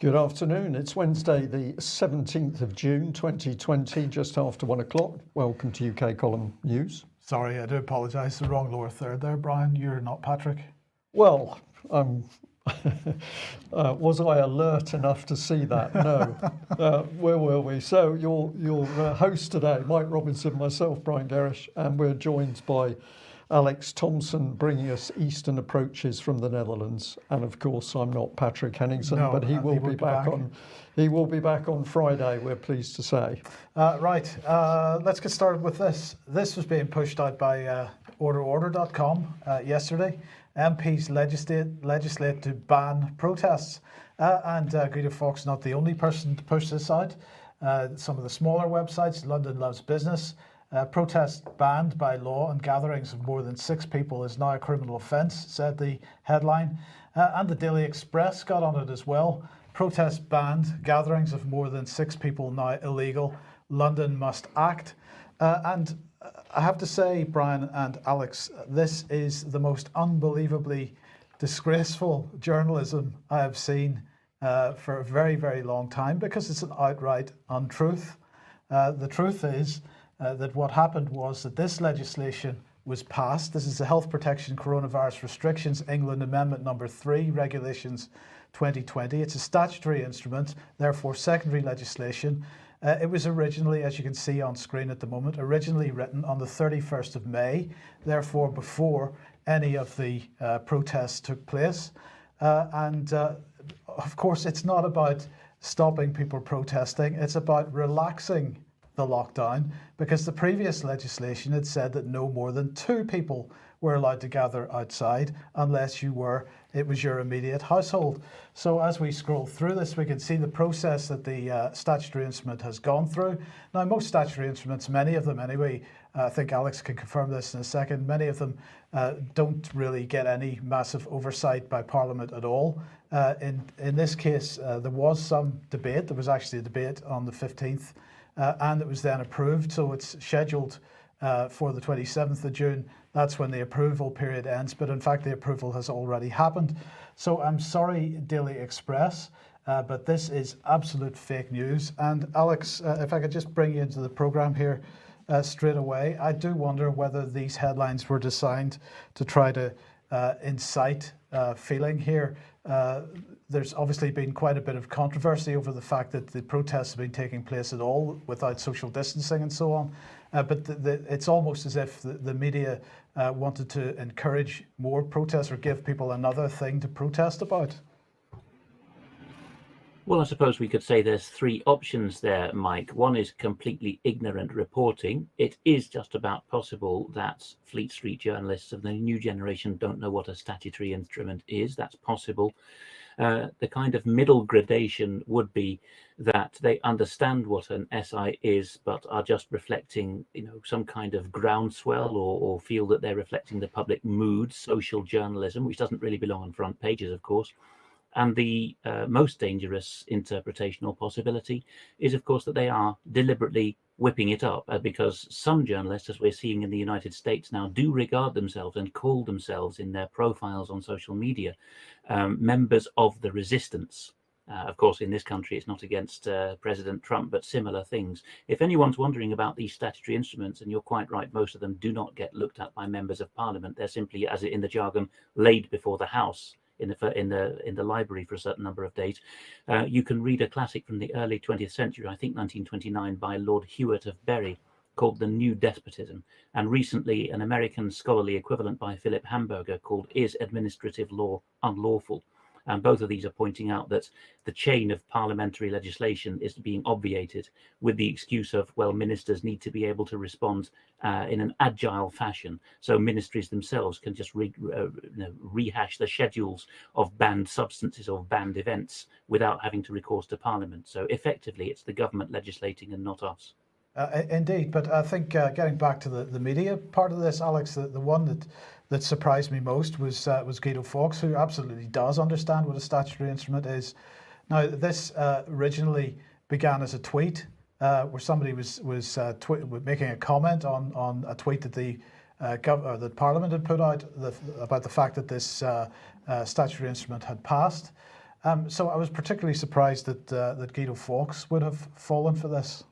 Good afternoon. It's Wednesday, the 17th of June, 2020, just after 1 o'clock. Welcome to UK Column News. Sorry, I do apologise. The wrong lower third there, Brian. You're not Patrick. Well, was I alert enough to see that? No. Where were we? So your host today, Mike Robinson, myself, Brian Gerrish, and we're joined by Alex Thompson, bringing us Eastern approaches from the Netherlands. And of course, I'm not Patrick Henningsen, No, but he will be back on. He will be back on Friday, we're pleased to say. Right, let's get started with this. This was being pushed out by orderorder.com yesterday. MPs legislate to ban protests. And Guido Fawkes not the only person to push this out. Some of the smaller websites, London Loves Business, protest banned by law and gatherings of more than 6 people is now a criminal offence, said the headline. And the Daily Express got on it as well. Protest banned, gatherings of more than 6 people now illegal. London must act. And I have to say, Brian and Alex, this is the most unbelievably disgraceful journalism I have seen for a very, very long time, because it's an outright untruth. The truth is that what happened was that this legislation was passed. This is the Health Protection Coronavirus Restrictions England Amendment number 3, Regulations 2020. It's a statutory instrument, therefore secondary legislation. It was originally, as you can see on screen at the moment, originally written on the 31st of May, therefore before any of the protests took place. Of course, it's not about stopping people protesting, it's about relaxing the lockdown, because the previous legislation had said that no more than 2 people were allowed to gather outside unless it was your immediate household. So as we scroll through this, we can see the process that the statutory instrument has gone through. Now, most statutory instruments, many of them anyway, I think Alex can confirm this in a second, many of them don't really get any massive oversight by Parliament at all. In this case, there was some debate. There was actually a debate on the 15th, and it was then approved. So it's scheduled for the 27th of June. That's when the approval period ends. But in fact, the approval has already happened. So I'm sorry, Daily Express, but this is absolute fake news. And Alex, if I could just bring you into the programme here straight away, I do wonder whether these headlines were designed to try to incite feeling here. There's obviously been quite a bit of controversy over the fact that the protests have been taking place at all without social distancing and so on. But it's almost as if the media wanted to encourage more protests or give people another thing to protest about. Well, I suppose we could say there's 3 options there, Mike. One is completely ignorant reporting. It is just about possible that Fleet Street journalists of the new generation don't know what a statutory instrument is. That's possible. The kind of middle gradation would be that they understand what an SI is, but are just reflecting, some kind of groundswell or feel that they're reflecting the public mood, social journalism, which doesn't really belong on front pages, of course. And the most dangerous interpretation or possibility is, of course, that they are deliberately whipping it up, because some journalists, as we're seeing in the United States now, do regard themselves and call themselves in their profiles on social media members of the resistance. Of course, in this country, it's not against President Trump, but similar things. If anyone's wondering about these statutory instruments, and you're quite right, most of them do not get looked at by members of Parliament. They're simply, as in the jargon, laid before the House in the library for a certain number of days. You can read a classic from the early 20th century, I think 1929, by Lord Hewitt of Bury, called The New Despotism, and recently an American scholarly equivalent by Philip Hamburger called Is Administrative Law Unlawful? And both of these are pointing out that the chain of parliamentary legislation is being obviated with the excuse of, well, ministers need to be able to respond in an agile fashion. So ministries themselves can just rehash the schedules of banned substances or banned events without having to recourse to Parliament. So effectively, it's the government legislating and not us. Indeed, but I think getting back to the media part of this, Alex, the one that surprised me most was Guido Fawkes, who absolutely does understand what a statutory instrument is. Now, this originally began as a tweet where somebody was making a comment on a tweet that that Parliament had put out about the fact that this statutory instrument had passed. So I was particularly surprised that Guido Fawkes would have fallen for this.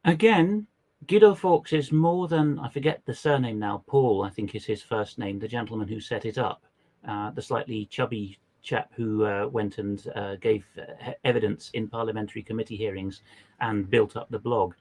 Again, Guido Fawkes is more than, I forget the surname now, Paul, I think is his first name, the gentleman who set it up, the slightly chubby chap who went and gave evidence in parliamentary committee hearings and built up the blog.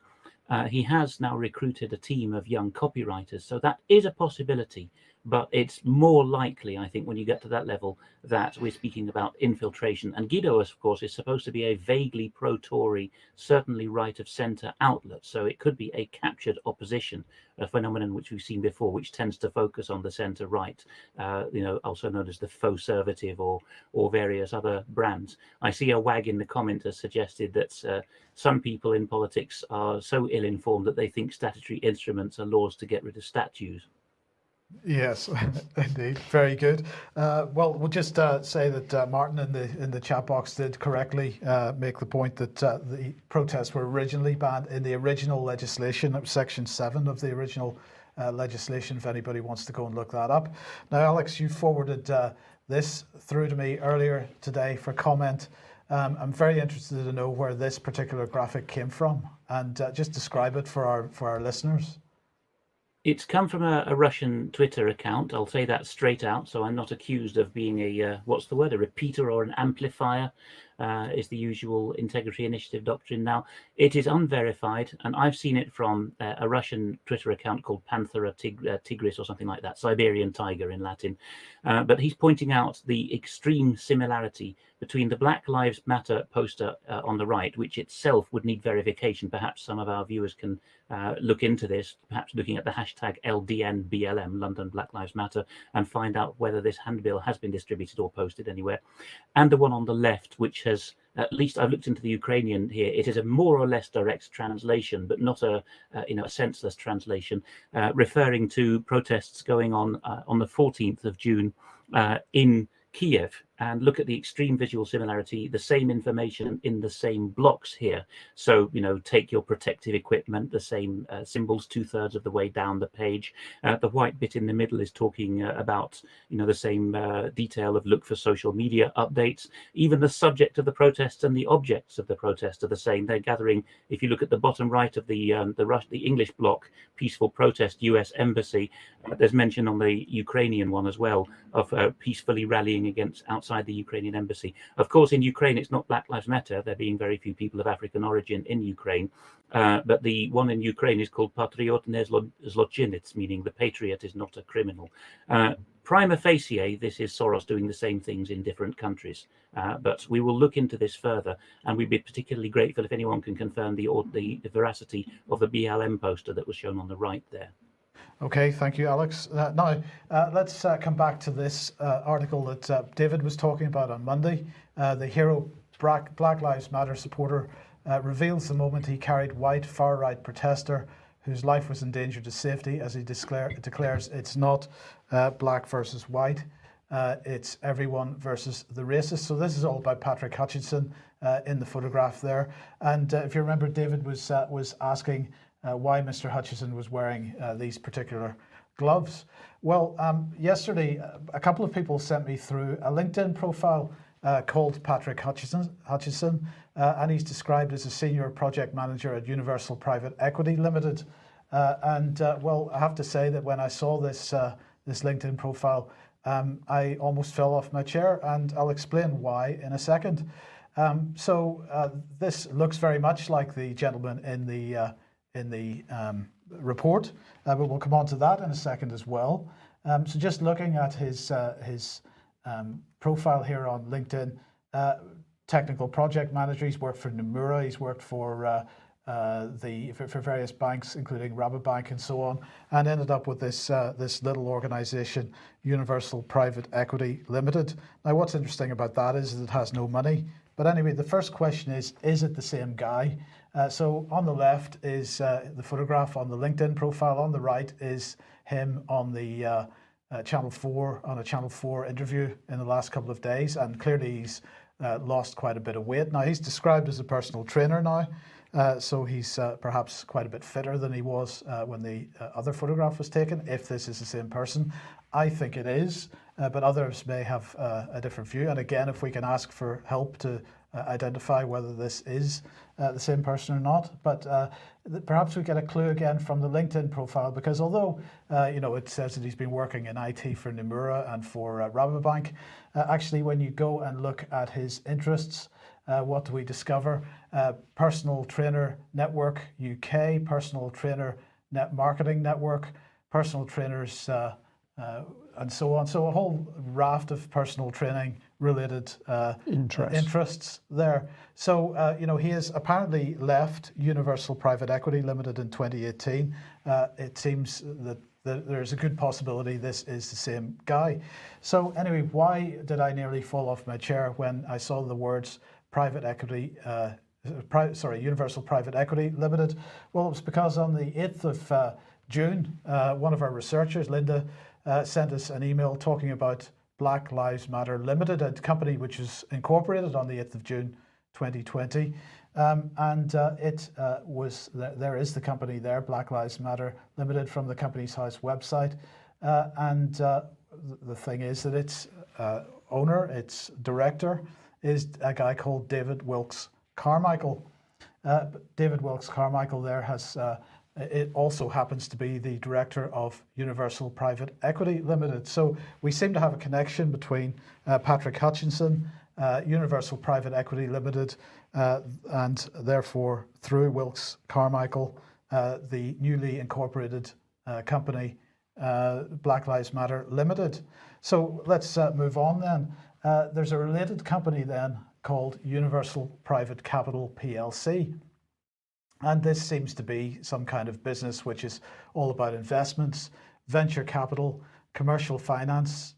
He has now recruited a team of young copywriters, so that is a possibility. But it's more likely, I think, when you get to that level, that we're speaking about infiltration. And Guido, of course, is supposed to be a vaguely pro-Tory, certainly right-of-centre outlet. So it could be a captured opposition, a phenomenon which we've seen before, which tends to focus on the centre-right, also known as the faux-servative or various other brands. I see a wag in the comment has suggested that some people in politics are so ill-informed that they think statutory instruments are laws to get rid of statues. Yes, indeed, very good. Well, we'll just say that Martin in the chat box did correctly make the point that the protests were originally banned in the original legislation. It was Section 7 of the original legislation, if anybody wants to go and look that up. Now, Alex, you forwarded this through to me earlier today for comment. I'm very interested to know where this particular graphic came from, and just describe it for our listeners. It's come from a Russian Twitter account. I'll say that straight out, so I'm not accused of being a, what's the word, a repeater or an amplifier, is the usual integrity initiative doctrine. Now, it is unverified, and I've seen it from a Russian Twitter account called Panthera tigris or something like that, Siberian tiger in Latin. But he's pointing out the extreme similarity between the Black Lives Matter poster on the right, which itself would need verification. Perhaps some of our viewers can look into this, perhaps looking at the hashtag LDNBLM, London Black Lives Matter, and find out whether this handbill has been distributed or posted anywhere. And the one on the left, which has, at least I've looked into the Ukrainian here, it is a more or less direct translation, but not a senseless translation, referring to protests going on the 14th of June in Kiev. And look at the extreme visual similarity, the same information in the same blocks here. So, take your protective equipment, the same symbols 2/3 of the way down the page. The white bit in the middle is talking about, the same detail of look for social media updates. Even the subject of the protests and the objects of the protest are the same. They're gathering, if you look at the bottom right of the English block, peaceful protest, US Embassy, there's mention on the Ukrainian one as well of peacefully rallying against outside the Ukrainian embassy. Of course, in Ukraine, it's not Black Lives Matter, there being very few people of African origin in Ukraine. But the one in Ukraine is called Patriot ne zločinec, meaning the patriot is not a criminal. Prima facie, this is Soros doing the same things in different countries. But we will look into this further, and we'd be particularly grateful if anyone can confirm the veracity of the BLM poster that was shown on the right there. Okay, thank you, Alex. Now, let's come back to this article that David was talking about on Monday. The hero Black Lives Matter supporter reveals the moment he carried white far-right protester whose life was endangered to safety, as he declares it's not black versus white, it's everyone versus the racist. So this is all by Patrick Hutchinson in the photograph there. And if you remember, David was asking why Mr. Hutchinson was wearing these particular gloves. Well, yesterday, a couple of people sent me through a LinkedIn profile called Patrick Hutchinson, and he's described as a senior project manager at Universal Private Equity Limited. Well, I have to say that when I saw this LinkedIn profile, I almost fell off my chair, and I'll explain why in a second. This looks very much like the gentleman in the report, but we'll come on to that in a second as well. So just looking at his profile here on LinkedIn, technical project manager. He's worked for Nomura. He's worked for various banks, including Rabobank and so on, and ended up with this little organisation, Universal Private Equity Limited. Now, what's interesting about that is it has no money. But anyway, the first question is it the same guy? So on the left is the photograph on the LinkedIn profile. On the right is him on the Channel 4 interview in the last couple of days, and clearly he's lost quite a bit of weight. Now, he's described as a personal trainer now, So he's perhaps quite a bit fitter than he was when the other photograph was taken, if this is the same person. I think it is, but others may have a different view. And again, if we can ask for help to identify whether this is the same person or not. But perhaps we get a clue again from the LinkedIn profile, because although it says that he's been working in IT for Nomura and for Rabobank, actually when you go and look at his interests, what do we discover? Personal Trainer Network UK, Personal Trainer Net Marketing Network, Personal Trainers, and so on. So a whole raft of personal training related interests there. So, he has apparently left Universal Private Equity Limited in 2018. It seems that there's a good possibility this is the same guy. So anyway, why did I nearly fall off my chair when I saw the words private equity, Universal Private Equity Limited? Well, it was because on the 8th of June, one of our researchers, Linda, sent us an email talking about Black Lives Matter Limited, a company which was incorporated on the 8th of June 2020. It was, there is the company there, Black Lives Matter Limited, from the Companies House website. The thing is that its owner, its director, is a guy called David Wilkes Carmichael. David Wilkes Carmichael there has, it also happens to be the director of Universal Private Equity Limited. So we seem to have a connection between Patrick Hutchinson, Universal Private Equity Limited, and therefore through Wilkes Carmichael, the newly incorporated company, Black Lives Matter Limited. So let's move on then. There's a related company then called Universal Private Capital PLC. And this seems to be some kind of business which is all about investments, venture capital, commercial finance,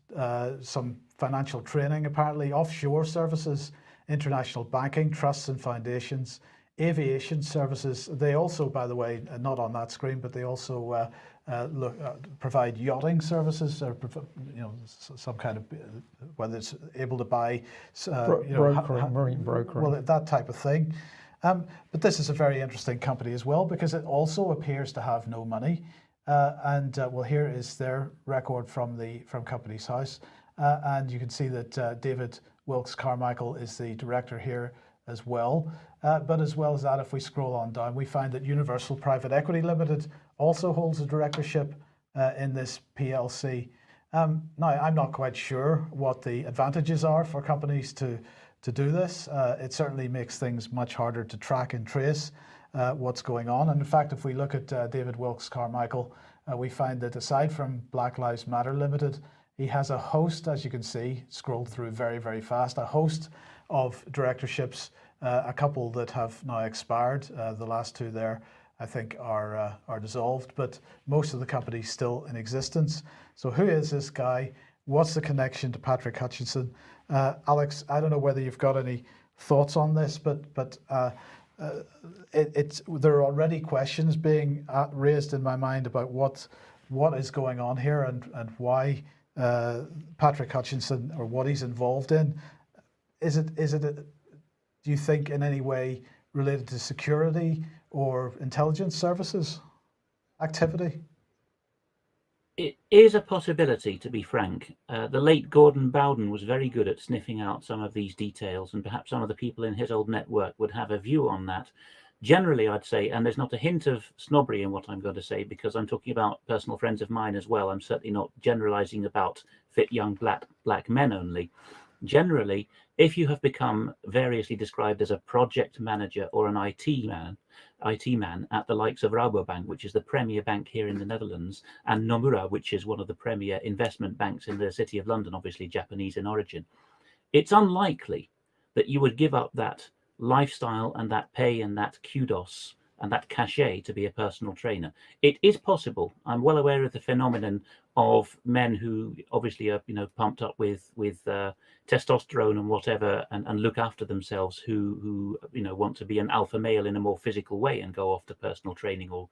some financial training apparently, offshore services, international banking, trusts and foundations, aviation services. They also, by the way, not on that screen, but they also provide yachting services, or some kind of, whether it's able to buy, marine brokering. Well, that type of thing. But this is a very interesting company as well, because it also appears to have no money. Well, here is their record from Companies House, and you can see that David Wilkes Carmichael is the director here as well. But as well as that, if we scroll on down, we find that Universal Private Equity Limited also holds a directorship in this PLC. Now, I'm not quite sure what the advantages are for companies to do this. It certainly makes things much harder to track and trace what's going on. And in fact, if we look at David Wilkes Carmichael, we find that aside from Black Lives Matter Limited, he has a host, as you can see, scrolled through very, very fast, a host of directorships, a couple that have now expired. The last two there, I think, are dissolved, but most of the companies still in existence. So who is this guy? What's the connection to Patrick Hutchinson? Alex, I don't know whether you've got any thoughts on this, but there are already questions being raised in my mind about what is going on here and why Patrick Hutchinson, or what he's involved in. Is it do you think in any way related to security or intelligence services activity? It is a possibility, to be frank. The late Gordon Bowden was very good at sniffing out some of these details, and perhaps some of the people in his old network would have a view on that. Generally, I'd say, and there's not a hint of snobbery in what I'm going to say, because I'm talking about personal friends of mine as well. I'm certainly not generalizing about fit young black men only. Generally, if you have become variously described as a project manager or an IT man at the likes of Rabobank, which is the premier bank here in the Netherlands, and Nomura, which is one of the premier investment banks in the city of London, obviously Japanese in origin, it's unlikely that you would give up that lifestyle and that pay and that kudos and that cachet to be a personal trainer. It is possible. I'm well aware of the phenomenon of men who obviously are, pumped up with testosterone and whatever, and look after themselves, who want to be an alpha male in a more physical way and go off to personal training or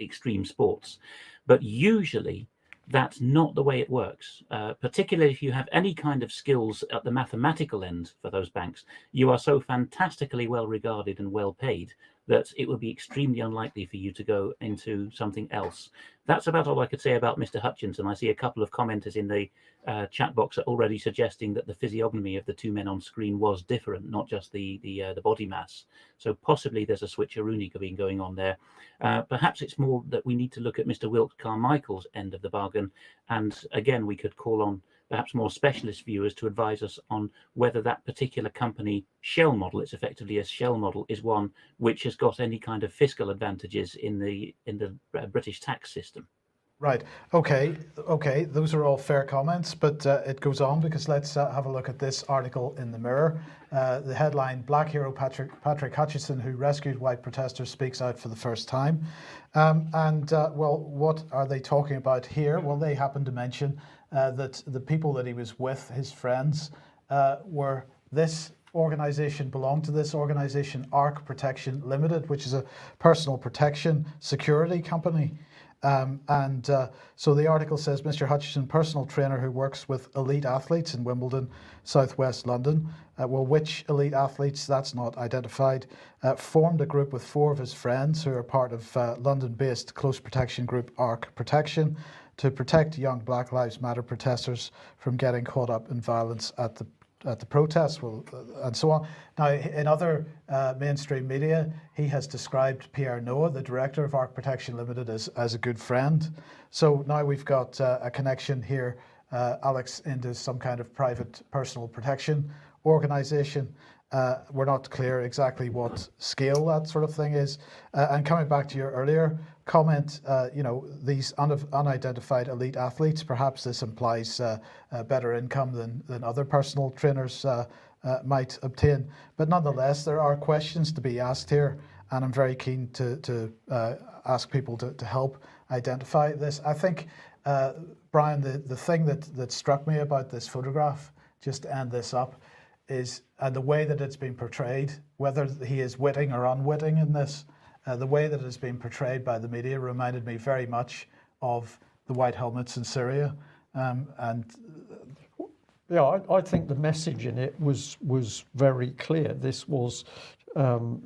extreme sports. But usually That's not the way it works, particularly if you have any kind of skills at the mathematical end for those banks. You are so fantastically well regarded and well paid that it would be extremely unlikely for you to go into something else. That's about all I could say about Mr. Hutchinson. I see a couple of commenters in the chat box are already suggesting that the physiognomy of the two men on screen was different, not just the body mass. So possibly there's a switcheroonie going on there. Perhaps it's more that we need to look at Mr. Wilkes Carmichael's end of the bargain. And again, we could call on perhaps more specialist viewers to advise us on whether that particular company shell model, it's effectively a shell model, is one which has got any kind of fiscal advantages in the British tax system. Right. Okay. Those are all fair comments, but it goes on, because let's have a look at this article in the Mirror. The headline: Black hero Patrick Hutchinson, who rescued white protesters, speaks out for the first time. Well, what are they talking about here? Well, they happen to mention that the people that he was with, his friends, were this organisation, belonged to this organisation, Arc Protection Limited, which is a personal protection security company. So the article says Mr. Hutchinson, personal trainer who works with elite athletes in Wimbledon, southwest London. Well, which elite athletes? That's not identified. Formed a group with 4 of his friends who are part of London-based close protection group Arc Protection to protect young Black Lives Matter protesters from getting caught up in violence at the protests, and so on. Now, in other mainstream media, he has described Pierre Noah, the director of Arc Protection Limited, as a good friend. So now we've got a connection here, Alex, into some kind of private personal protection organisation. We're not clear exactly what scale that sort of thing is. And coming back to your earlier comment, these unidentified elite athletes, perhaps this implies better income than other personal trainers might obtain. But nonetheless, there are questions to be asked here, and I'm very keen to ask people to help identify this. I think, Brian, the thing that struck me about this photograph, just to end this up, is the way that it's been portrayed, whether he is witting or unwitting in this. The way that it's been portrayed by the media reminded me very much of the white helmets in Syria. Yeah, I think the message in it was very clear. This was an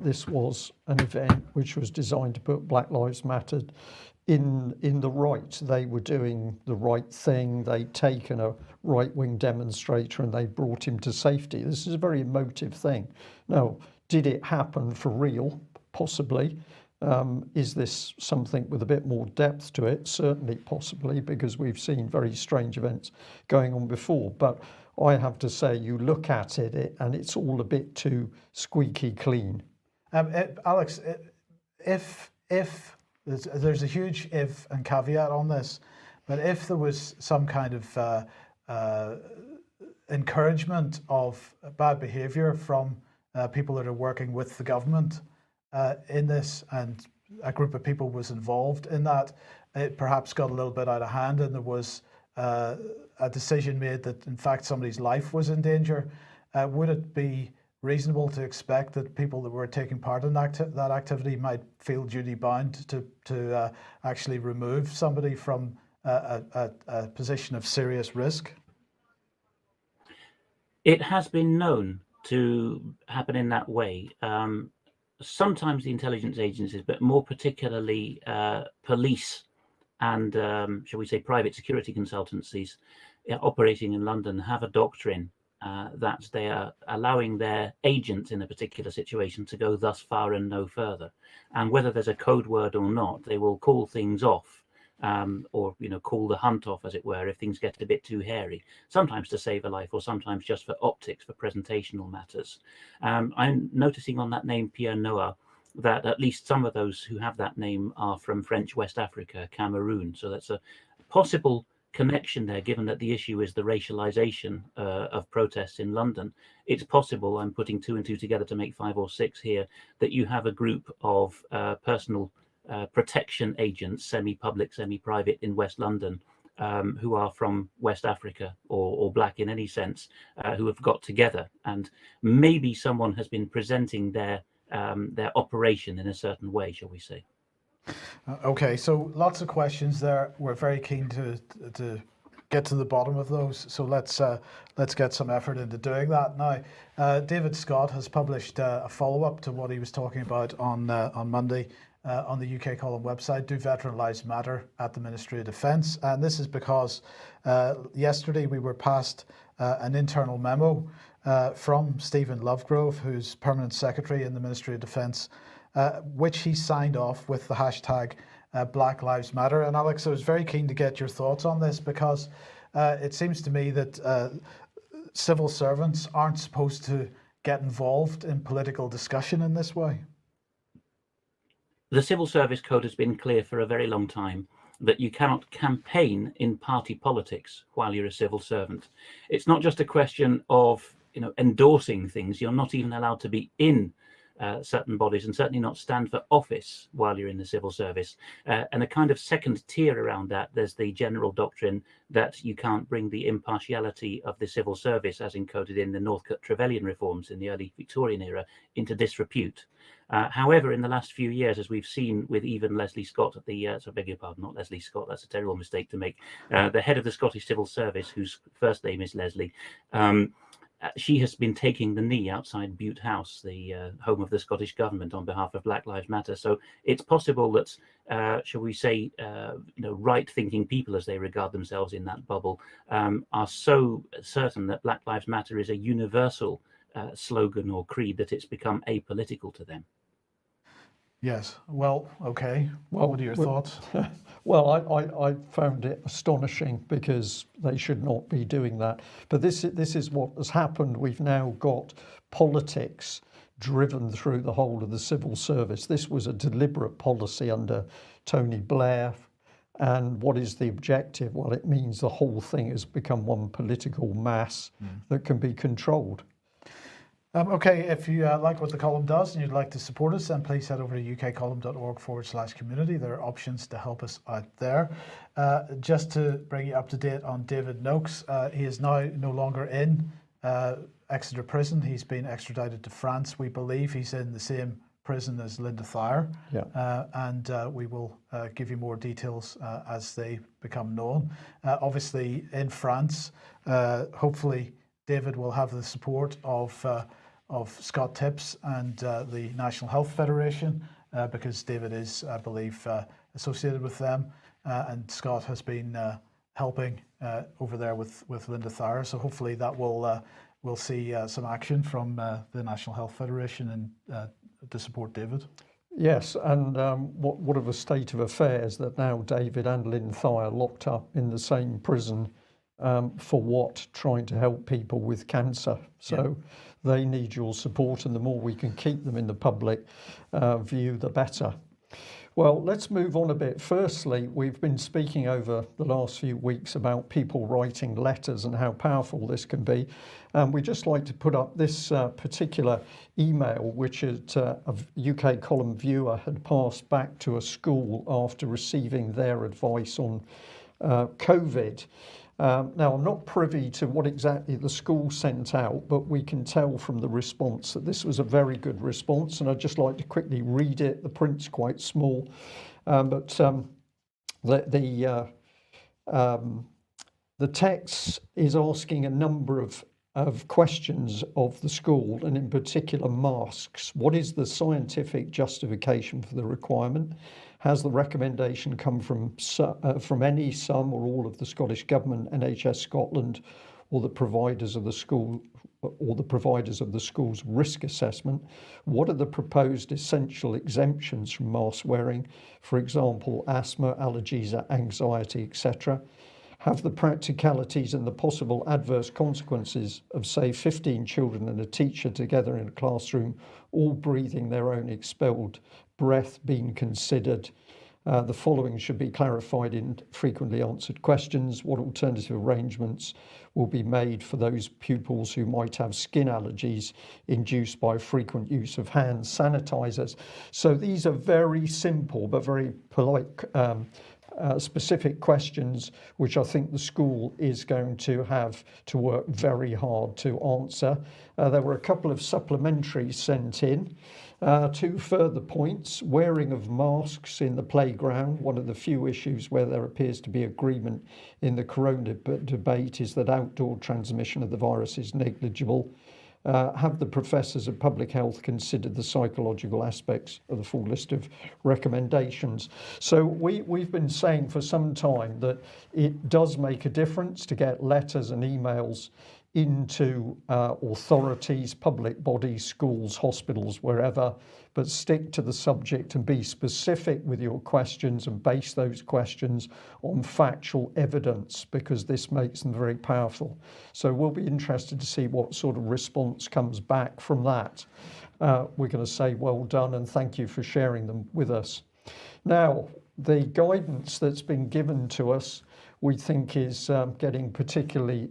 event which was designed to put Black Lives Matter in the right. They were doing the right thing. They'd taken a right-wing demonstrator and they brought him to safety. This is a very emotive thing. Now, did it happen for real? Possibly. Is this something with a bit more depth to it? Certainly, possibly, because we've seen very strange events going on before. But I have to say, you look at it and it's all a bit too squeaky clean. Alex, if there's a huge if and caveat on this, but if there was some kind of encouragement of bad behaviour from people that are working with the government in this, and a group of people was involved in that, it perhaps got a little bit out of hand, and there was a decision made that in fact somebody's life was in danger, would it be reasonable to expect that people that were taking part in that activity might feel duty bound to actually remove somebody from a position of serious risk? It has been known to happen in that way. Sometimes the intelligence agencies, but more particularly police and, shall we say, private security consultancies operating in London have a doctrine that they are allowing their agents in a particular situation to go thus far and no further. And whether there's a code word or not, they will call things off, or call the hunt off, as it were, if things get a bit too hairy, sometimes to save a life or sometimes just for optics, for presentational matters. I'm noticing on that name Pierre Noah that at least some of those who have that name are from French West Africa, Cameroon. So that's a possible connection there, given that the issue is the racialization of protests in London. It's possible, I'm putting 2 and 2 together to make 5 or 6 here, that you have a group of personal protection agents, semi-public, semi-private, in West London, who are from West Africa or black in any sense, who have got together, and maybe someone has been presenting their operation in a certain way, shall we say. Okay, so lots of questions there. We're very keen to get to the bottom of those. So let's get some effort into doing that now. David Scott has published a follow-up to what he was talking about on Monday on the UK Column website. Do veteran lives matter at the Ministry of Defence? And this is because yesterday we were passed an internal memo from Stephen Lovegrove, who's Permanent Secretary in the Ministry of Defence, which he signed off with the hashtag Black Lives Matter. And Alex, I was very keen to get your thoughts on this, because it seems to me that civil servants aren't supposed to get involved in political discussion in this way. The Civil Service Code has been clear for a very long time that you cannot campaign in party politics while you're a civil servant. It's not just a question of endorsing things. You're not even allowed to be in certain bodies, and certainly not stand for office while you're in the civil service. And a kind of second tier around that, there's the general doctrine that you can't bring the impartiality of the civil service, as encoded in the Northcote Trevelyan reforms in the early Victorian era, into disrepute. However, in the last few years, as we've seen with even Leslie Scott at the, so I beg your pardon, not Leslie Scott, that's a terrible mistake to make, the head of the Scottish Civil Service, whose first name is Leslie, she has been taking the knee outside Bute House, the home of the Scottish government, on behalf of Black Lives Matter. So it's possible that, shall we say, right-thinking people, as they regard themselves in that bubble, are so certain that Black Lives Matter is a universal slogan or creed that it's become apolitical to them. Yes. Well, okay. Well, what are your thoughts? Well, I found it astonishing, because they should not be doing that. But this is what has happened. We've now got politics driven through the whole of the civil service. This was a deliberate policy under Tony Blair. And what is the objective? Well, it means the whole thing has become one political mass that can be controlled. Okay, if you like what the column does and you'd like to support us, then please head over to ukcolumn.org/community. There are options to help us out there. Just to bring you up to date on David Noakes, he is now no longer in Exeter Prison. He's been extradited to France. We believe he's in the same prison as Linda Thayer. Yeah. And we will give you more details as they become known. Obviously, in France, hopefully David will have the support of Scott Tipps and the National Health Federation, because David is, I believe, associated with them, and Scott has been helping over there with Linda Thayer. So hopefully that will we'll see some action from the National Health Federation and to support David. Yes, and what of a state of affairs that now David and Lynn Thayer locked up in the same prison for what? Trying to help people with cancer. So they need your support, and the more we can keep them in the public view, the better. Well, let's move on a bit. Firstly, we've been speaking over the last few weeks about people writing letters and how powerful this can be. We'd just like to put up this particular email, which a UK Column viewer had passed back to a school after receiving their advice on COVID. Now, I'm not privy to what exactly the school sent out, but we can tell from the response that this was a very good response, and I'd just like to quickly read it. The print's quite small, but the text is asking a number of questions of the school, and in particular masks. What is the scientific justification for the requirement? Has the recommendation come from any, some, or all of the Scottish Government, NHS Scotland, or the providers of the school, or the providers of the school's risk assessment? What are the proposed essential exemptions from mask wearing? For example, asthma, allergies, anxiety, etc. Have the practicalities and the possible adverse consequences of, say, 15 children and a teacher together in a classroom, all breathing their own expelled breath, been considered? The following should be clarified in frequently answered questions. What alternative arrangements will be made for those pupils who might have skin allergies induced by frequent use of hand sanitizers? So these are very simple but very polite specific questions which I think the school is going to have to work very hard to answer. There were a couple of supplementaries sent in. 2 further points: wearing of masks in the playground. One of the few issues where there appears to be agreement in the corona debate is that outdoor transmission of the virus is negligible. Have the professors of public health considered the psychological aspects of the full list of recommendations? So we've been saying for some time that it does make a difference to get letters and emails into authorities, public bodies, schools, hospitals, wherever, but stick to the subject and be specific with your questions and base those questions on factual evidence, because this makes them very powerful. So we'll be interested to see what sort of response comes back from that. We're going to say well done and thank you for sharing them with us. Now, the guidance that's been given to us, we think is getting particularly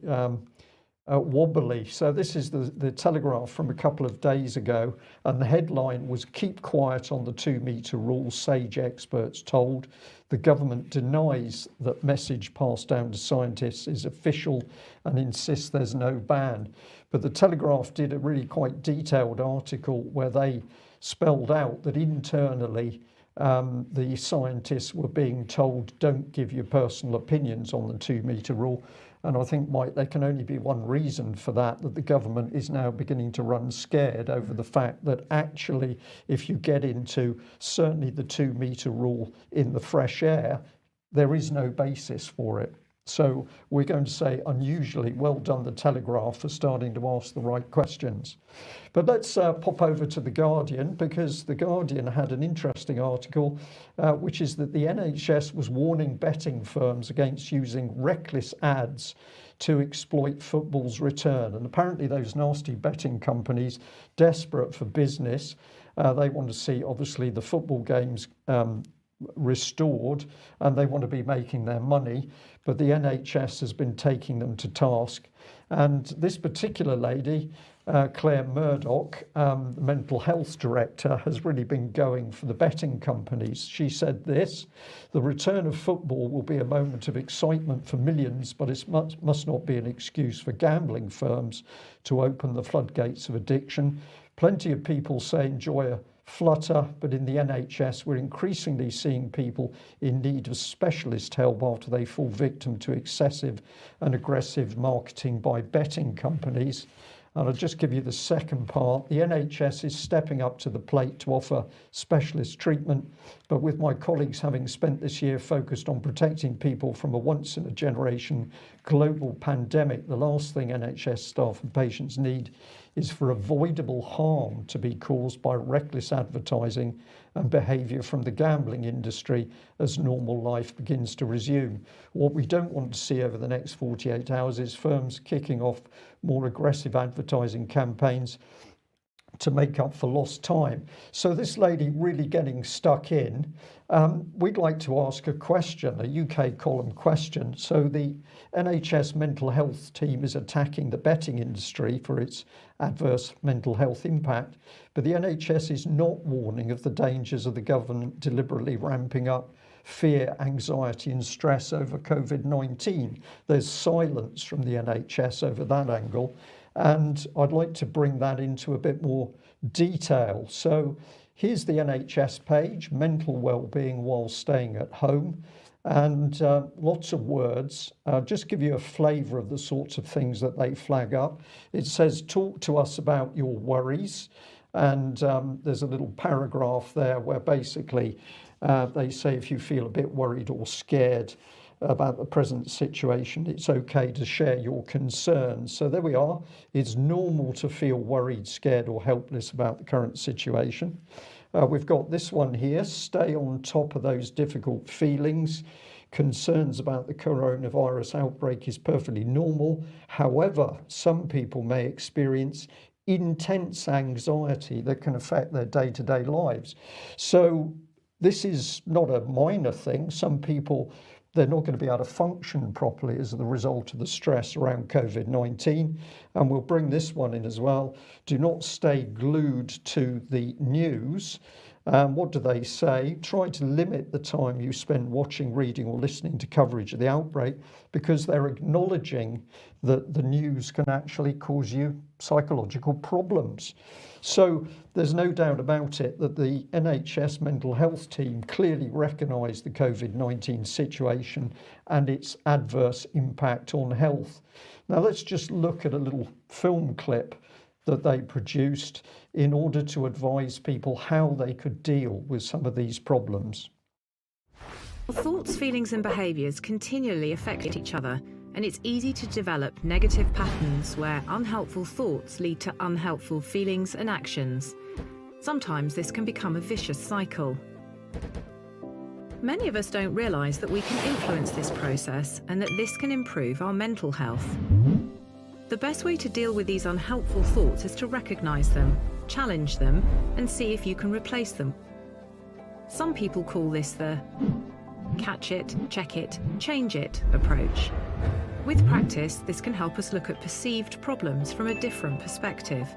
wobbly. So this is the Telegraph from a couple of days ago, and the headline was "Keep quiet on the 2-metre rule, sage experts told." The government denies that message passed down to scientists is official and insists there's no ban. But the Telegraph did a really quite detailed article where they spelled out that internally the scientists were being told, don't give your personal opinions on the 2-metre rule. And I think, Mike, there can only be one reason for that the government is now beginning to run scared over the fact that actually, if you get into certainly the 2-metre rule in the fresh air, there is no basis for it. So we're going to say unusually well done, the Telegraph, for starting to ask the right questions. But let's pop over to The Guardian, because The Guardian had an interesting article, which is that the NHS was warning betting firms against using reckless ads to exploit football's return. And apparently those nasty betting companies, desperate for business, they want to see obviously the football games restored, and they want to be making their money, but the NHS has been taking them to task. And this particular lady, Claire Murdoch, the mental health director, has really been going for the betting companies. She said this: the return of football will be a moment of excitement for millions, but it must not be an excuse for gambling firms to open the floodgates of addiction. Plenty of people say enjoy a flutter, but in the NHS we're increasingly seeing people in need of specialist help after they fall victim to excessive and aggressive marketing by betting companies. And I'll just give you the second part. The NHS is stepping up to the plate to offer specialist treatment, but with my colleagues having spent this year focused on protecting people from a once-in-a-generation global pandemic, the last thing NHS staff and patients need is for avoidable harm to be caused by reckless advertising and behaviour from the gambling industry as normal life begins to resume. What we don't want to see over the next 48 hours is firms kicking off more aggressive advertising campaigns to make up for lost time. So this lady really getting stuck in. We'd like to ask a question, a UK column question. So the NHS mental health team is attacking the betting industry for its adverse mental health impact, but the NHS is not warning of the dangers of the government deliberately ramping up fear, anxiety and stress over COVID-19. There's silence from the NHS over that angle, and I'd like to bring that into a bit more detail. So here's the NHS page, mental well-being while staying at home, and lots of words. Just give you a flavour of the sorts of things that they flag up. It says, talk to us about your worries, and there's a little paragraph there where basically they say if you feel a bit worried or scared about the present situation, it's okay to share your concerns. So there we are. It's normal to feel worried, scared or helpless about the current situation. We've got this one here: stay on top of those difficult feelings. Concerns about the coronavirus outbreak is perfectly normal. However, some people may experience intense anxiety that can affect their day-to-day lives. So this is not a minor thing. Some people, they're not going to be able to function properly as the result of the stress around COVID-19. And we'll bring this one in as well. Do not stay glued to the news. What do they say? Try to limit the time you spend watching, reading or listening to coverage of the outbreak, because they're acknowledging that the news can actually cause you psychological problems. So there's no doubt about it that the NHS mental health team clearly recognised the COVID-19 situation and its adverse impact on health. Now let's just look at a little film clip that they produced in order to advise people how they could deal with some of these problems. Thoughts, feelings and behaviours continually affect each other, and it's easy to develop negative patterns where unhelpful thoughts lead to unhelpful feelings and actions. Sometimes this can become a vicious cycle. Many of us don't realise that we can influence this process and that this can improve our mental health. The best way to deal with these unhelpful thoughts is to recognise them, challenge them, and see if you can replace them. Some people call this the catch it, check it, change it approach. With practice, this can help us look at perceived problems from a different perspective.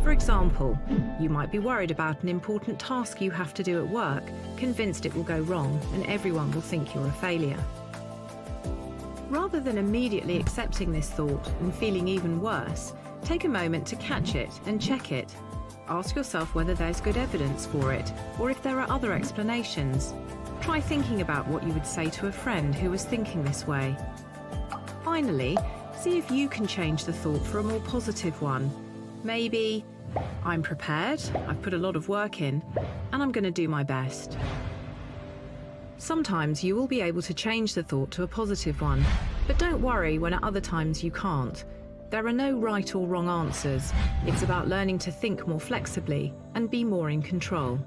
For example, you might be worried about an important task you have to do at work, convinced it will go wrong and everyone will think you're a failure. Rather than immediately accepting this thought and feeling even worse, take a moment to catch it and check it. Ask yourself whether there's good evidence for it, or if there are other explanations. Try thinking about what you would say to a friend who was thinking this way. Finally, see if you can change the thought for a more positive one. Maybe, I'm prepared, I've put a lot of work in, and I'm going to do my best. Sometimes you will be able to change the thought to a positive one, but don't worry when at other times you can't. There are no right or wrong answers. It's about learning to think more flexibly and be more in control.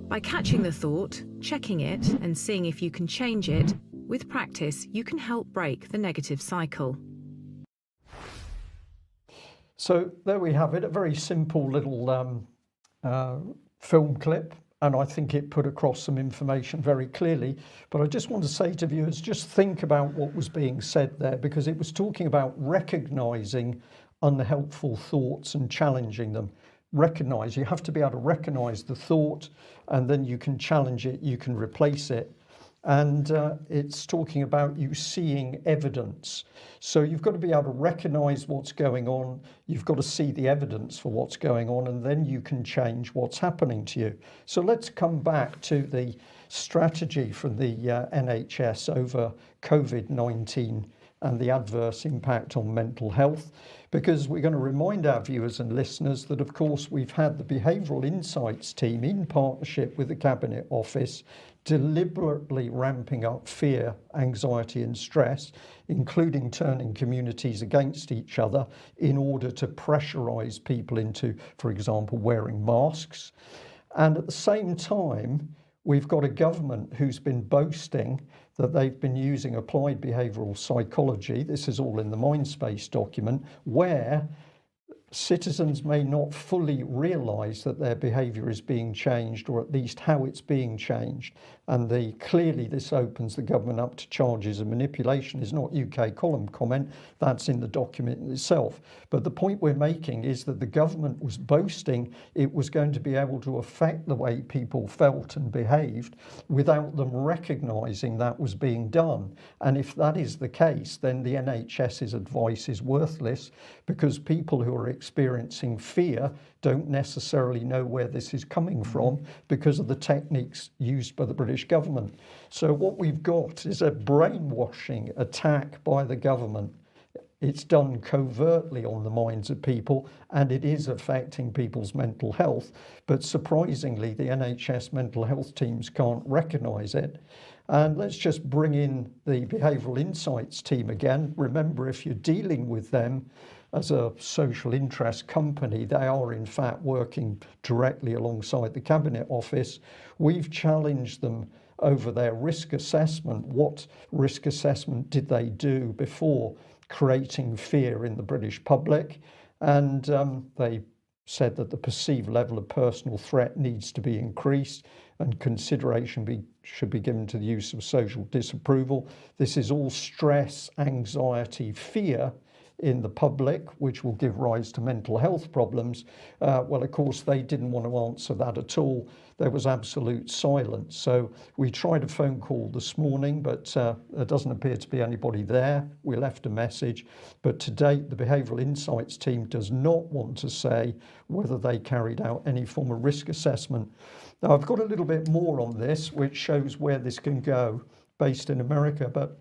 By catching the thought, checking it, and seeing if you can change it, with practice, you can help break the negative cycle. So there we have it, a very simple little film clip. And I think it put across some information very clearly. But I just want to say to viewers, just think about what was being said there, because it was talking about recognising unhelpful thoughts and challenging them. You have to be able to recognise the thought, and then you can challenge it, you can replace it. And it's talking about you seeing evidence. So you've got to be able to recognise what's going on. You've got to see the evidence for what's going on, and then you can change what's happening to you. So let's come back to the strategy from the NHS over COVID-19 and the adverse impact on mental health, because we're going to remind our viewers and listeners that, of course, we've had the Behavioural Insights team in partnership with the Cabinet Office deliberately ramping up fear, anxiety and stress, including turning communities against each other in order to pressurise people into, for example, wearing masks. And at the same time, we've got a government who's been boasting that they've been using applied behavioural psychology. This is all in the Mindspace document, where citizens may not fully realise that their behaviour is being changed, or at least how it's being changed. And clearly this opens the government up to charges of manipulation. Is not UK column comment, that's in the document itself. But the point we're making is that the government was boasting it was going to be able to affect the way people felt and behaved without them recognising that was being done. And if that is the case, then the NHS's advice is worthless, because people who are experiencing fear don't necessarily know where this is coming from because of the techniques used by the British government. So what we've got is a brainwashing attack by the government. It's done covertly on the minds of people, and it is affecting people's mental health. But surprisingly, the NHS mental health teams can't recognise it. And let's just bring in the Behavioural Insights team again. Remember, if you're dealing with them as a social interest company, they are in fact working directly alongside the Cabinet Office. We've challenged them over their risk assessment. What risk assessment did they do before creating fear in the British public? And they said that the perceived level of personal threat needs to be increased, and consideration should be given to the use of social disapproval. This is all stress, anxiety, fear in the public, which will give rise to mental health problems. Well, of course, they didn't want to answer that at all. There was absolute silence. So we tried a phone call this morning, but there doesn't appear to be anybody there. We left a message, but to date, the Behavioural Insights team does not want to say whether they carried out any form of risk assessment. Now, I've got a little bit more on this, which shows where this can go, based in America. But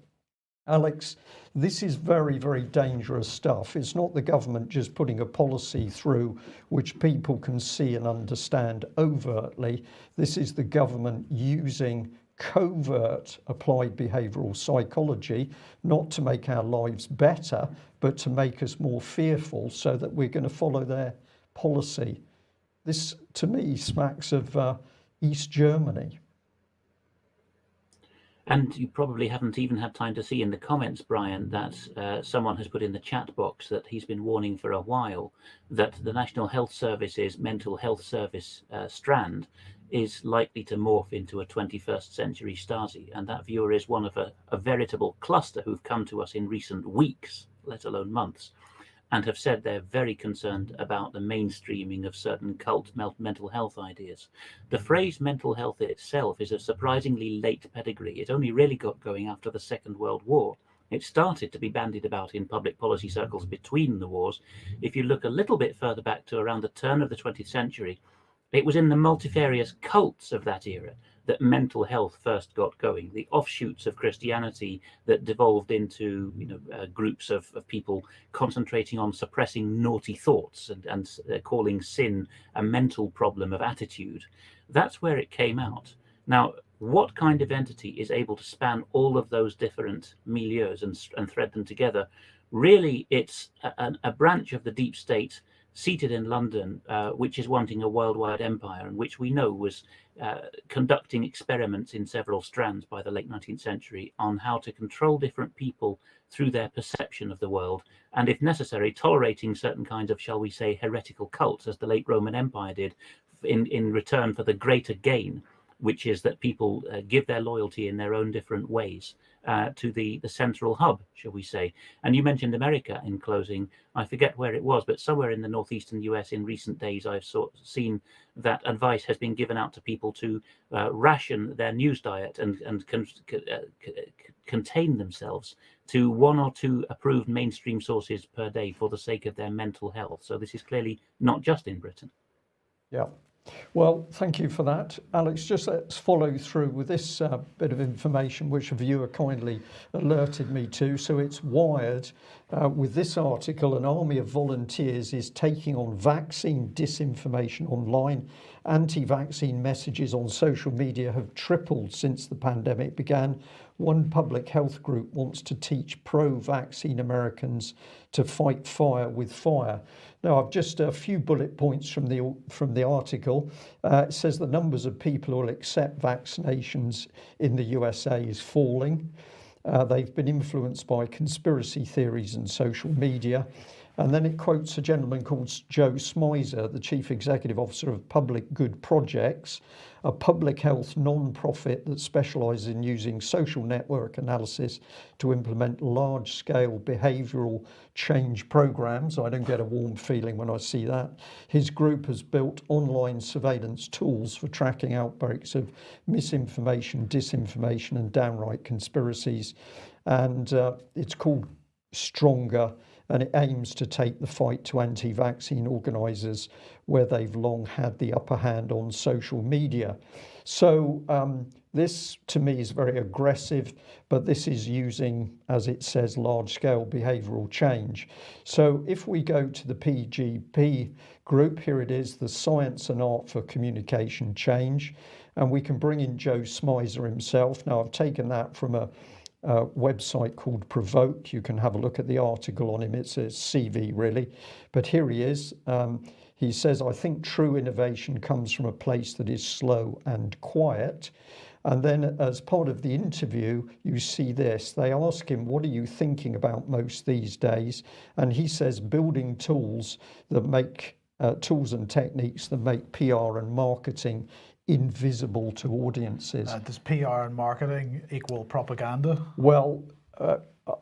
Alex, this is very, very dangerous stuff. It's not the government just putting a policy through which people can see and understand overtly. This is the government using covert applied behavioural psychology, not to make our lives better, but to make us more fearful so that we're going to follow their policy. This, to me, smacks of East Germany. And you probably haven't even had time to see in the comments, Brian, that someone has put in the chat box that he's been warning for a while that the National Health Service's mental health service strand is likely to morph into a 21st century Stasi. And that viewer is one of a veritable cluster who've come to us in recent weeks, let alone months, and have said they're very concerned about the mainstreaming of certain cult mental health ideas. The phrase mental health itself is a surprisingly late pedigree. It only really got going after the Second World War. It started to be bandied about in public policy circles between the wars. If you look a little bit further back to around the turn of the 20th century, it was in the multifarious cults of that era that mental health first got going, the offshoots of Christianity that devolved into groups of people concentrating on suppressing naughty thoughts and calling sin a mental problem of attitude. That's where it came out. Now, what kind of entity is able to span all of those different milieus and thread them together? Really, it's a branch of the deep state seated in London, which is wanting a worldwide empire, and which we know was conducting experiments in several strands by the late 19th century on how to control different people through their perception of the world, and if necessary, tolerating certain kinds of, shall we say, heretical cults, as the late Roman Empire did, in return for the greater gain, which is that people give their loyalty in their own different ways to the central hub, shall we say. And you mentioned America in closing. I forget where it was, but somewhere in the northeastern US in recent days, I've seen that advice has been given out to people to ration their news diet and contain themselves to 1 or 2 approved mainstream sources per day for the sake of their mental health. So this is clearly not just in Britain. Yeah. Well, thank you for that, Alex. Just let's follow through with this bit of information which a viewer kindly alerted me to. So it's Wired. With this article, an army of volunteers is taking on vaccine disinformation online. Anti-vaccine messages on social media have tripled since the pandemic began. One public health group wants to teach pro-vaccine Americans to fight fire with fire. Now, I've just a few bullet points from the article. It says the numbers of people who will accept vaccinations in the USA is falling. They've been influenced by conspiracy theories and social media. And then it quotes a gentleman called Joe Smizer, the Chief Executive Officer of Public Good Projects, a public health non-profit that specialises in using social network analysis to implement large-scale behavioural change programs. I don't get a warm feeling when I see that. His group has built online surveillance tools for tracking outbreaks of misinformation, disinformation, and downright conspiracies. And it's called Stronger, and it aims to take the fight to anti-vaccine organisers where they've long had the upper hand on social media. So this to me is very aggressive, but this is using, as it says, large-scale behavioural change. So if we go to the PGP group, here it is, the Science and Art for Communication Change, and we can bring in Joe Smizer himself. Now, I've taken that from a website called Provoke. You can have a look at the article on him. It's a CV really, but here he is. He says, I think true innovation comes from a place that is slow and quiet. And then as part of the interview, you see this. They ask him, what are you thinking about most these days? And he says, building tools that make tools and techniques that make PR and marketing invisible to audiences. Does PR and marketing equal propaganda? Well,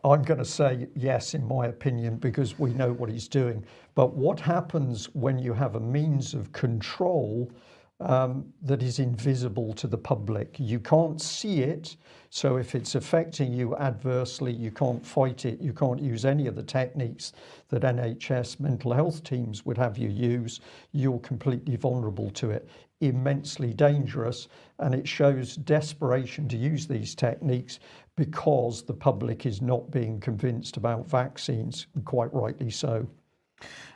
I'm going to say yes, in my opinion, because we know what he's doing. But what happens when you have a means of control that is invisible to the public? You can't see it. So if it's affecting you adversely, you can't fight it. You can't use any of the techniques that NHS mental health teams would have you use. You're completely vulnerable to it. Immensely dangerous. And it shows desperation to use these techniques because the public is not being convinced about vaccines, and quite rightly so.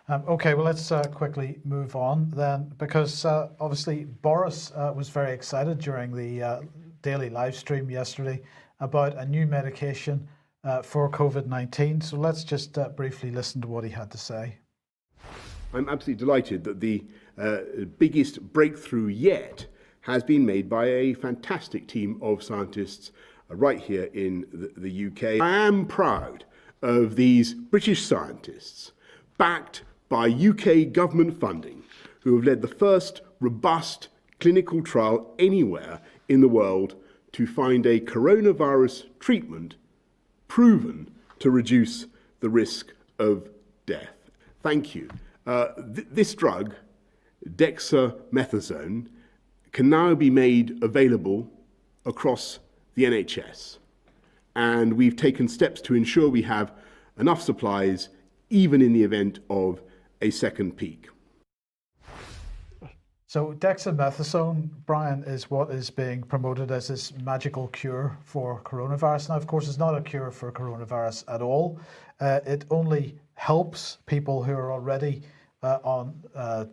Okay, well, let's quickly move on then, because obviously Boris was very excited during the daily live stream yesterday about a new medication for COVID-19. So let's just briefly listen to what he had to say. I'm absolutely delighted that the biggest breakthrough yet has been made by a fantastic team of scientists right here in the UK. I am proud of these British scientists, backed by UK government funding, who have led the first robust clinical trial anywhere in the world to find a coronavirus treatment proven to reduce the risk of death. Thank you. This drug, dexamethasone, can now be made available across the NHS. And we've taken steps to ensure we have enough supplies even in the event of a second peak. So dexamethasone, Brian, is what is being promoted as this magical cure for coronavirus. Now, of course, it's not a cure for coronavirus at all. It only helps people who are already on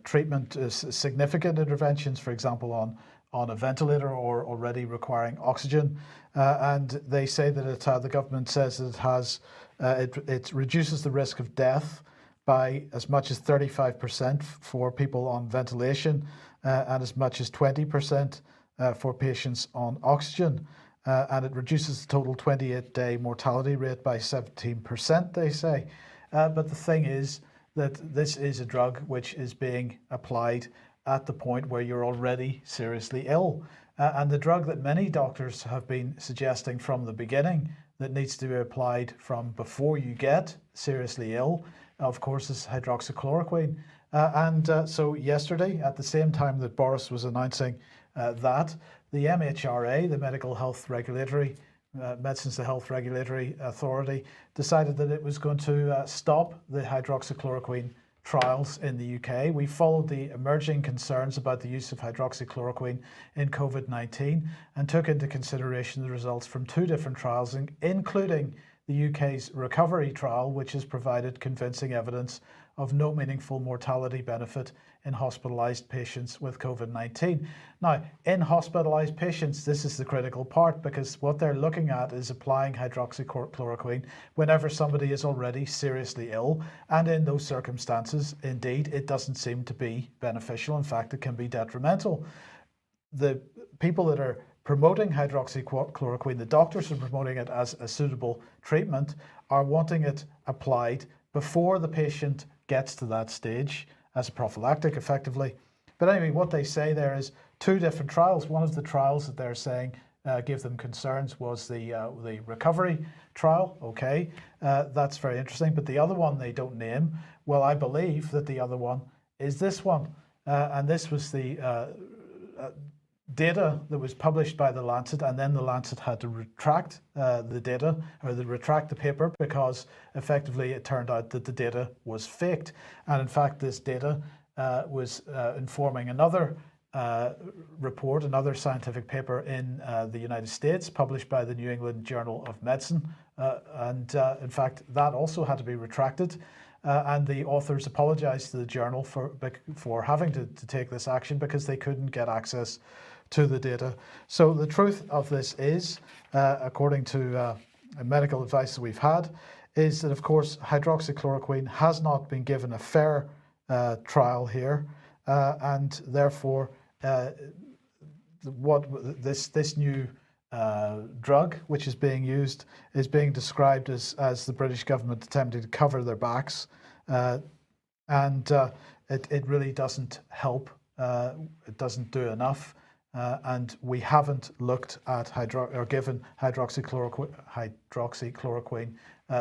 treatment, significant interventions, for example, on a ventilator or already requiring oxygen. And they say that the government says that it reduces the risk of death by as much as 35% for people on ventilation and as much as 20% for patients on oxygen. And it reduces the total 28-day mortality rate by 17%, they say. But the thing is that this is a drug which is being applied at the point where you're already seriously ill. And the drug that many doctors have been suggesting from the beginning that needs to be applied from before you get seriously ill, of course, is hydroxychloroquine. So yesterday, at the same time that Boris was announcing that, the MHRA, the Medical Health Regulatory, Medicines to Health Regulatory Authority, decided that it was going to stop the hydroxychloroquine trials in the UK. We followed the emerging concerns about the use of hydroxychloroquine in COVID-19 and took into consideration the results from two different trials, including the UK's recovery trial, which has provided convincing evidence of no meaningful mortality benefit in hospitalised patients with COVID-19. Now, in hospitalised patients, this is the critical part, because what they're looking at is applying hydroxychloroquine whenever somebody is already seriously ill. And in those circumstances, indeed, it doesn't seem to be beneficial. In fact, it can be detrimental. The people that are promoting hydroxychloroquine, the doctors are promoting it as a suitable treatment, are wanting it applied before the patient gets to that stage as a prophylactic, effectively. But anyway, what they say there is two different trials. One of the trials that they're saying give them concerns was the recovery trial. Okay, that's very interesting. But the other one they don't name. Well, I believe that the other one is this one. And this was the data that was published by the Lancet, and then the Lancet had to retract the data, or retract the paper, because effectively it turned out that the data was faked. And in fact, this data was informing another report, another scientific paper in the United States, published by the New England Journal of Medicine. In fact, that also had to be retracted. And the authors apologized to the journal for having to take this action, because they couldn't get access to the data. So the truth of this is, according to medical advice that we've had, is that, of course, hydroxychloroquine has not been given a fair trial here, and therefore this new drug which is being used is being described as the British government attempting to cover their backs, and it really doesn't help. It doesn't do enough. and we haven't looked at given hydroxychloroquine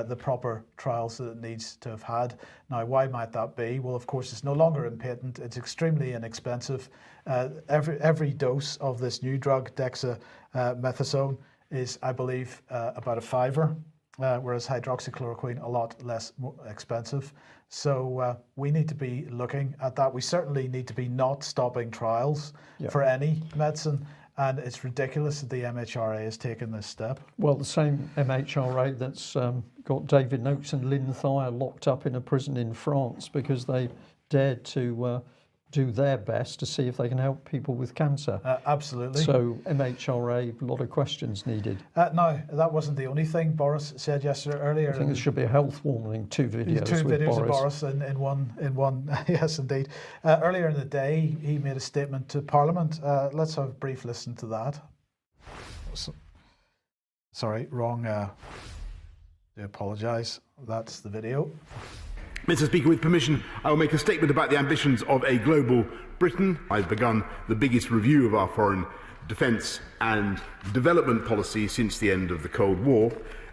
the proper trials that it needs to have had. Now, why might that be? Well, of course, it's no longer in patent. It's extremely inexpensive. Every dose of this new drug, dexamethasone, is, I believe, about £5, whereas hydroxychloroquine a lot less expensive. So we need to be looking at that. We certainly need to be not stopping trials for any medicine. And it's ridiculous that the MHRA has taken this step. Well, the same MHRA that's got David Noakes and Lynn Thayer locked up in a prison in France because they dared to do their best to see if they can help people with cancer. Absolutely. So MHRA, a lot of questions needed. No, that wasn't the only thing Boris said earlier. I think there should be a health warning, two videos of Boris in one. Yes, indeed. Earlier in the day, he made a statement to Parliament. Let's have a brief listen to that. Sorry, wrong. I apologise. That's the video. Mr. Speaker, with permission, I will make a statement about the ambitions of a global Britain. I've begun the biggest review of our foreign, defence and development policy since the end of the Cold War,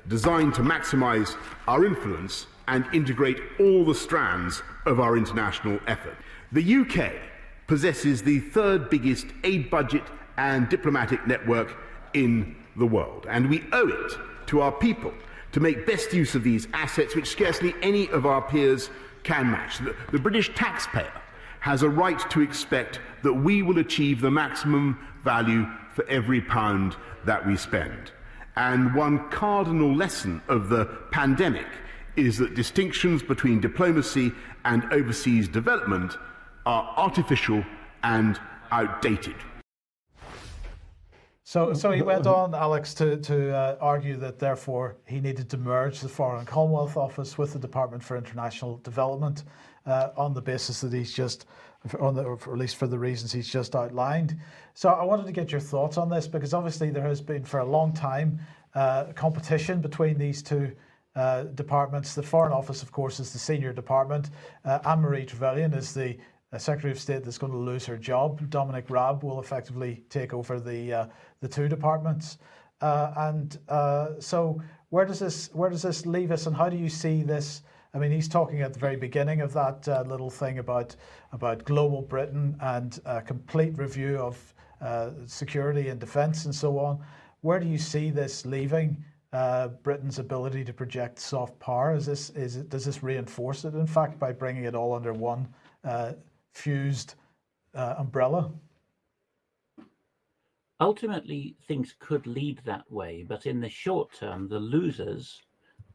designed to maximise our influence and integrate all the strands of our international effort. The UK possesses the third biggest aid budget and diplomatic network in the world, and we owe it to our people to make best use of these assets, which scarcely any of our peers can match. The British taxpayer has a right to expect that we will achieve the maximum value for every pound that we spend. And one cardinal lesson of the pandemic is that distinctions between diplomacy and overseas development are artificial and outdated. So he went on, Alex, to argue that therefore he needed to merge the Foreign and Commonwealth Office with the Department for International Development on the basis that he's just, or at least for the reasons he's just outlined. So I wanted to get your thoughts on this, because obviously there has been for a long time competition between these two departments. The Foreign Office, of course, is the senior department. Anne-Marie Trevelyan is the Secretary of State that's going to lose her job. Dominic Raab will effectively take over the two departments. So where does this leave us, and how do you see this? I mean, he's talking at the very beginning of that little thing about global Britain and a complete review of security and defence and so on. Where do you see this leaving Britain's ability to project soft power? Does this reinforce it, in fact, by bringing it all under one fused umbrella? Ultimately, things could lead that way, but in the short term, the losers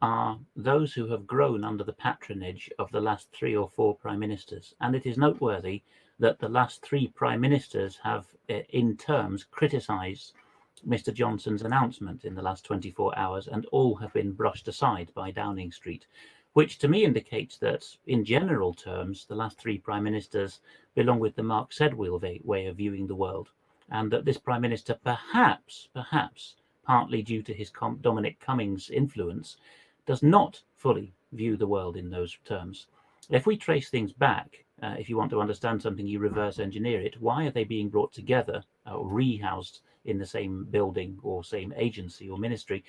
are those who have grown under the patronage of the last 3 or 4 prime ministers. And it is noteworthy that the last 3 prime ministers have, in terms, criticised Mr. Johnson's announcement in the last 24 hours, and all have been brushed aside by Downing Street, which to me indicates that, in general terms, the last 3 prime ministers belong with the Mark Sedwill way of viewing the world, and that this prime minister, perhaps, partly due to his Dominic Cummings' influence, does not fully view the world in those terms. If we trace things back, if you want to understand something, you reverse engineer it. Why are they being brought together or rehoused in the same building or same agency or ministry?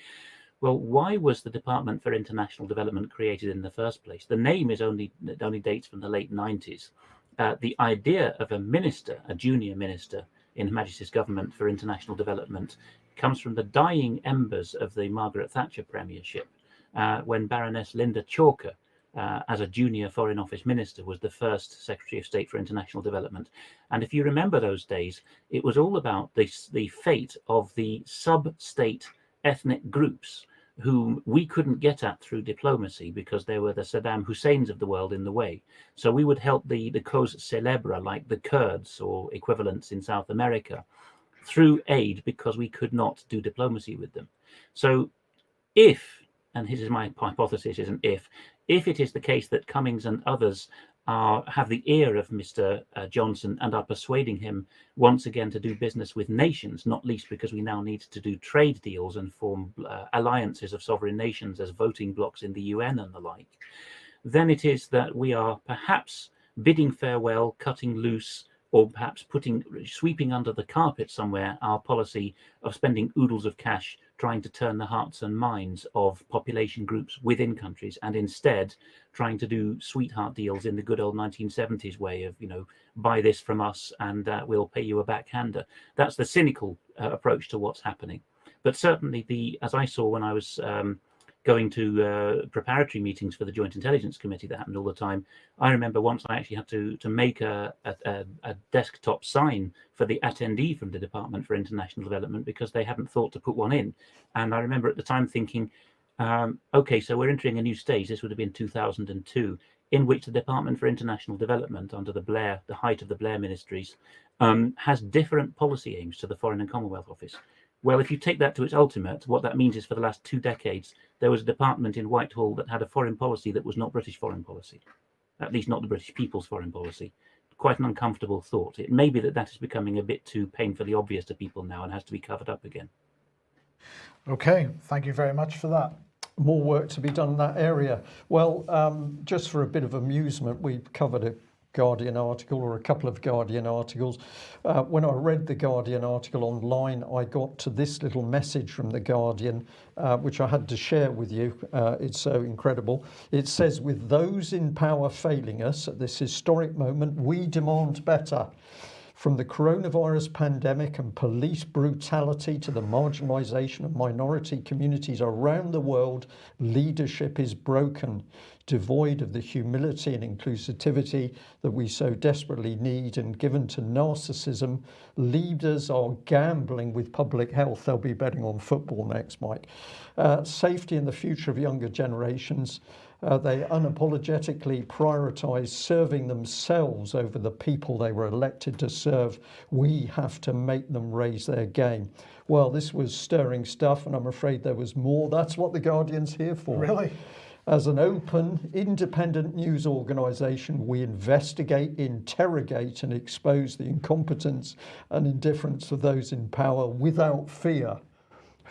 Well, why was the Department for International Development created in the first place? The name only dates from the late 90s. The idea of a minister, a junior minister in Her Majesty's Government for International Development, comes from the dying embers of the Margaret Thatcher premiership, when Baroness Linda Chalker, as a junior Foreign Office minister, was the first Secretary of State for International Development. And if you remember those days, it was all about the fate of the sub-state ethnic groups whom we couldn't get at through diplomacy because there were the Saddam Husseins of the world in the way. So we would help the cause célèbre, like the Kurds or equivalents in South America, through aid because we could not do diplomacy with them. So if, and this is my hypothesis, is an if it is the case that Cummings and others have the ear of Mr. Johnson and are persuading him once again to do business with nations, not least because we now need to do trade deals and form alliances of sovereign nations as voting blocs in the UN and the like, then it is that we are perhaps bidding farewell, cutting loose or perhaps sweeping under the carpet somewhere our policy of spending oodles of cash trying to turn the hearts and minds of population groups within countries, and instead trying to do sweetheart deals in the good old 1970s way of, buy this from us and we'll pay you a backhander. That's the cynical approach to what's happening. But certainly, as I saw when I was going to preparatory meetings for the Joint Intelligence Committee that happened all the time, I remember once I actually had to make a desktop sign for the attendee from the Department for International Development because they hadn't thought to put one in. And I remember at the time thinking, okay, so we're entering a new stage. This would have been 2002, in which the Department for International Development, under the height of the Blair ministries, has different policy aims to the Foreign and Commonwealth Office. Well, if you take that to its ultimate, what that means is for the last 2 decades, there was a department in Whitehall that had a foreign policy that was not British foreign policy, at least not the British people's foreign policy. Quite an uncomfortable thought. It may be that is becoming a bit too painfully obvious to people now and has to be covered up again. Okay, thank you very much for that. More work to be done in that area. Well, just for a bit of amusement, we covered a Guardian article, or a couple of Guardian articles. When I read the Guardian article online, I got to this little message from the Guardian, which I had to share with you. It's so incredible. It says, with those in power failing us at this historic moment, we demand better. From the coronavirus pandemic and police brutality to the marginalisation of minority communities around the world, leadership is broken, devoid of the humility and inclusivity that we so desperately need, and given to narcissism. Leaders are gambling with public health. They'll be betting on football next, Mike. Safety and the future of younger generations. They unapologetically prioritise serving themselves over the people they were elected to serve. We have to make them raise their game. Well, this was stirring stuff, and I'm afraid there was more. That's what the Guardian's here for. Really? As an open, independent news organisation, we investigate, interrogate and expose the incompetence and indifference of those in power without fear.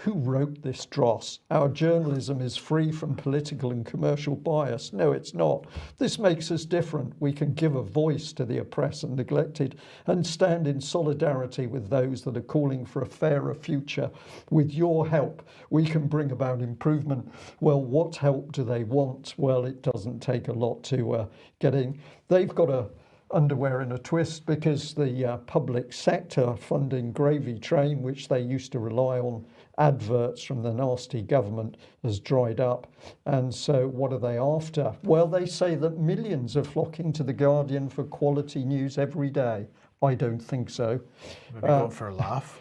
Who wrote this dross? Our journalism is free from political and commercial bias. No, it's not. This makes us different. We can give a voice to the oppressed and neglected and stand in solidarity with those that are calling for a fairer future. With your help, we can bring about improvement. Well, what help do they want? Well, it doesn't take a lot to get in. They've got a underwear in a twist because the public sector funding gravy train, which they used to rely on adverts from the nasty government, has dried up. And so what are they after? Well, they say that millions are flocking to the Guardian for quality news every day. I don't think so. Maybe going for a laugh.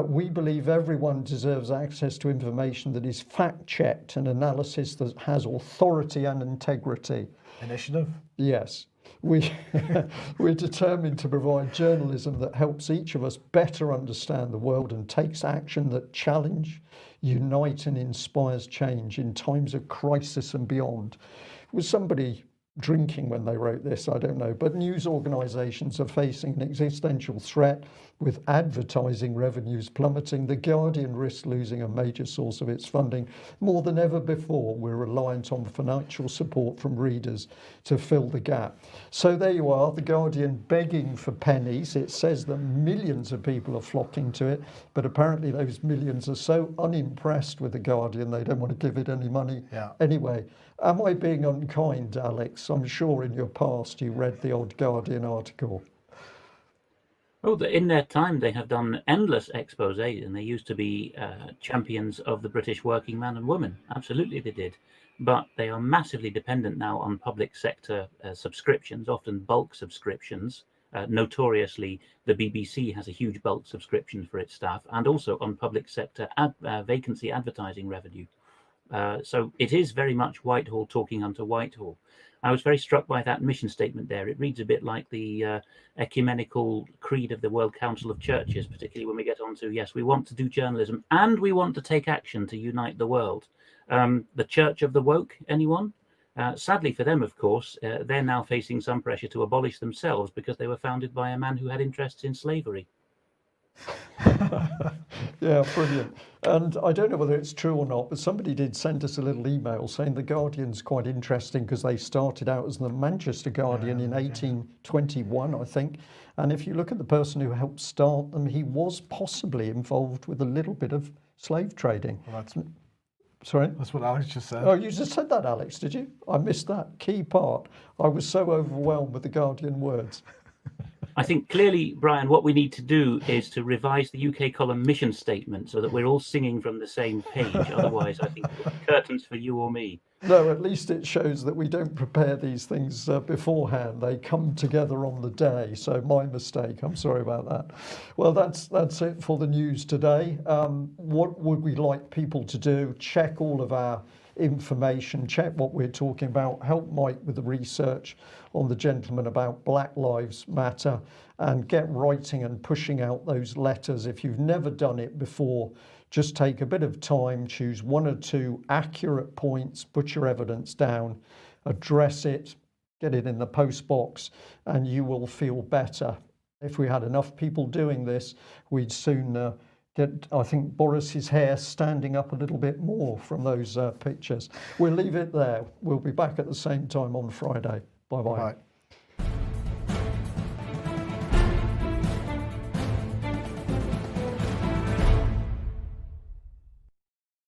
We believe everyone deserves access to information that is fact-checked and analysis that has authority and integrity. Initiative? Yes. We're determined to provide journalism that helps each of us better understand the world and takes action that challenge, unite and inspires change in times of crisis and beyond. Was somebody drinking when they wrote this? I don't know. But news organisations are facing an existential threat with advertising revenues plummeting. The Guardian risks losing a major source of its funding. More than ever before, we're reliant on financial support from readers to fill the gap. So there you are, the Guardian begging for pennies. It says that millions of people are flocking to it, but apparently those millions are so unimpressed with the Guardian they don't want to give it any money anyway. Am I being unkind, Alex? I'm sure in your past you read the odd Guardian article. Oh, in their time they have done endless exposés, and they used to be champions of the British working man and woman. Absolutely they did. But they are massively dependent now on public sector subscriptions, often bulk subscriptions. Notoriously, the BBC has a huge bulk subscription for its staff, and also on public sector vacancy advertising revenue. So it is very much Whitehall talking unto Whitehall. I was very struck by that mission statement there. It reads a bit like the ecumenical creed of the World Council of Churches, particularly when we get on to, yes, we want to do journalism and we want to take action to unite the world. The Church of the Woke, anyone? Sadly for them, of course, they're now facing some pressure to abolish themselves because they were founded by a man who had interests in slavery. Yeah, brilliant. And I don't know whether it's true or not, but somebody did send us a little email saying the Guardian's quite interesting because they started out as the Manchester Guardian in 1821, I think. And if you look at the person who helped start them, he was possibly involved with a little bit of slave trading. Well, Sorry? that's what Alex just said. Oh, you just said that, Alex, did you? I missed that key part. I was so overwhelmed with the Guardian words. I think clearly, Brian, what we need to do is to revise the UK column mission statement so that we're all singing from the same page. Otherwise, I think it'll be curtains for you or me. No, at least it shows that we don't prepare these things beforehand. They come together on the day. So my mistake. I'm sorry about that. Well, that's it for the news today. What would we like people to do? Check all of our information, check what we're talking about, help Mike with the research on the gentleman about Black Lives Matter, and get writing and pushing out those letters. If you've never done it before, just take a bit of time, choose one or two accurate points, put your evidence down, address it, get it in the post box, and you will feel better. If we had enough people doing this, we'd soon get, I think, Boris's hair standing up a little bit more from those pictures. We'll leave it there. We'll be back at the same time on Friday. Bye-bye. Bye.